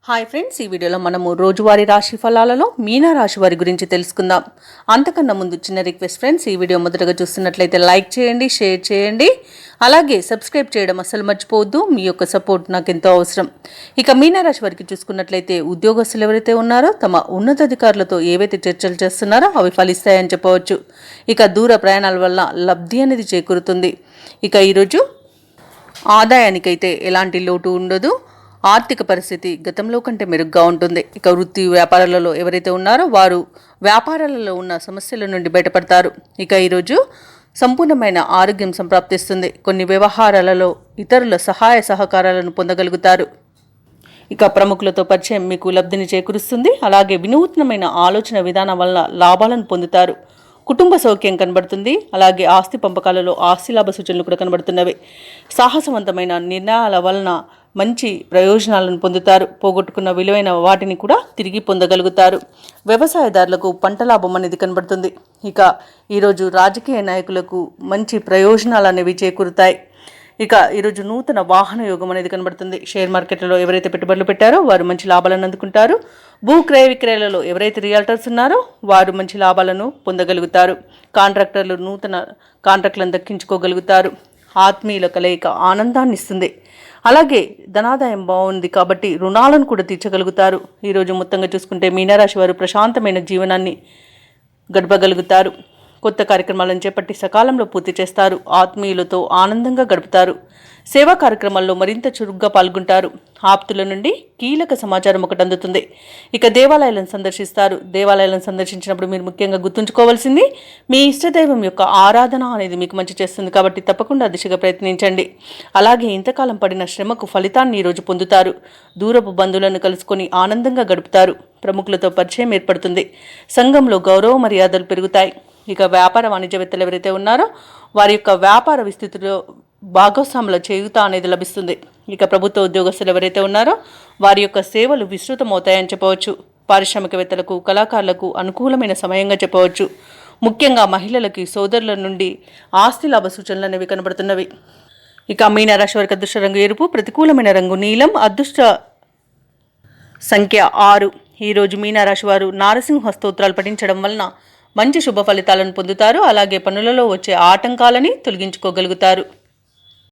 Hi friends, ఈ వీడియోలో మనము రోజువారీ రాశి ఫలాలలో మీనా రాశి వారి గురించి తెలుసుకుందాం. అంతకన్నా ముందు చిన్న రిక్వెస్ట్ ఫ్రెండ్స్, ఈ వీడియో మొదటగా చూస్తున్నట్లయితే లైక్ చేయండి, షేర్ చేయండి, అలాగే సబ్స్క్రైబ్ చేయడం అసలు మర్చిపోవద్దు. మీ యొక్క సపోర్ట్ నాకు ఎంతో అవసరం. ఇక మీనా రాశి వారికి చూసుకున్నట్లయితే ఉద్యోగస్తులు ఎవరైతే ఉన్నారో తమ ఉన్నతాధికారులతో ఏవైతే చర్చలు చేస్తున్నారో అవి ఫలిస్తాయని చెప్పవచ్చు. ఇక దూర ప్రయాణాల వల్ల లబ్ధి అనేది చేకూరుతుంది. ఇక ఈరోజు ఆదాయానికైతే ఎలాంటి లోటు ఉండదు. ఆర్థిక పరిస్థితి గతంలో కంటే మెరుగ్గా ఉంటుంది. ఇక వృత్తి వ్యాపారాలలో ఎవరైతే ఉన్నారో వారు వ్యాపారాలలో ఉన్న సమస్యల నుండి బయటపడతారు. ఇక ఈరోజు సంపూర్ణమైన ఆరోగ్యం సంప్రాప్తిస్తుంది. కొన్ని వ్యవహారాలలో ఇతరుల సహాయ సహకారాలను పొందగలుగుతారు. ఇక ప్రముఖులతో పరిచయం మీకు లబ్ధిని చేకూరుస్తుంది. అలాగే వినూత్నమైన ఆలోచన విధానం వలన లాభాలను పొందుతారు. కుటుంబ సౌఖ్యం కనబడుతుంది. అలాగే ఆస్తి పంపకాలలో ఆస్తి లాభ సూచనలు కూడా కనబడుతున్నవి. సాహసవంతమైన నిర్ణయాల వలన మంచి ప్రయోజనాలను పొందుతారు. పోగొట్టుకున్న విలువైన వాటిని కూడా తిరిగి పొందగలుగుతారు. వ్యవసాయదారులకు పంట లాభం అనేది కనబడుతుంది. ఇక ఈరోజు రాజకీయ నాయకులకు మంచి ప్రయోజనాలు అనేవి చేకూరుతాయి. ఇక ఈరోజు నూతన వాహన యోగం అనేది కనబడుతుంది. షేర్ మార్కెట్లలో ఎవరైతే పెట్టుబడులు పెట్టారో వారు మంచి లాభాలను అందుకుంటారు. భూ క్రయ విక్రయాలలో ఎవరైతే రియల్టర్స్ ఉన్నారో వారు మంచి లాభాలను పొందగలుగుతారు. కాంట్రాక్టర్లు నూతన కాంట్రాక్టులను దక్కించుకోగలుగుతారు. ఆత్మీయుల కలయిక ఆనందాన్ని ఇస్తుంది. అలాగే ధనాదాయం బాగుంది కాబట్టి రుణాలను కూడా తీర్చగలుగుతారు. ఈరోజు మొత్తంగా చూసుకుంటే మీనరాశి వారు ప్రశాంతమైన జీవనాన్ని గడపగలుగుతారు. కొత్త కార్యక్రమాలను చేపట్టి సకాలంలో పూర్తి చేస్తారు. ఆత్మీయులతో ఆనందంగా గడుపుతారు. సేవా కార్యక్రమాల్లో మరింత చురుగ్గా పాల్గొంటారు. ఆప్తుల నుండి కీలక సమాచారం ఒకటి అందుతుంది. ఇక దేవాలయాలను సందర్శిస్తారు. దేవాలయాలను సందర్శించినప్పుడు మీరు ముఖ్యంగా గుర్తుంచుకోవాల్సింది మీ ఇష్టదైవం యొక్క ఆరాధన అనేది మీకు మంచి చేస్తుంది కాబట్టి తప్పకుండా దిశగా ప్రయత్నించండి. అలాగే ఇంతకాలం పడిన శ్రమకు ఫలితాన్ని ఈరోజు పొందుతారు. దూరపు బంధువులను కలుసుకొని ఆనందంగా గడుపుతారు. ప్రముఖులతో పరిచయం ఏర్పడుతుంది. సంఘంలో గౌరవ మర్యాదలు పెరుగుతాయి. ఇక వ్యాపార వాణిజ్యవేత్తలు ఎవరైతే ఉన్నారో వారి యొక్క వ్యాపార విస్తృతిలో భాగస్వాముల చేయూత అనేది లభిస్తుంది. ఇక ప్రభుత్వ ఉద్యోగస్తులు ఎవరైతే ఉన్నారో వారి యొక్క సేవలు విస్తృతమవుతాయని చెప్పవచ్చు. పారిశ్రామికవేత్తలకు, కళాకారులకు అనుకూలమైన సమయంగా చెప్పవచ్చు. ముఖ్యంగా మహిళలకి సోదరుల నుండి ఆస్తి లాభ సూచనలు అనేవి కనబడుతున్నవి. ఇక మీన రాశి వారికి అదృష్ట రంగు ఎరుపు, ప్రతికూలమైన రంగు నీలం, అదృష్ట సంఖ్య 6. ఈరోజు మీనరాశి వారు నారసింహ స్తోత్రాలు పఠించడం వలన మంచి శుభ ఫలితాలను పొందుతారు. అలాగే పనులలో వచ్చే ఆటంకాలని తొలగించుకోగలుగుతారు.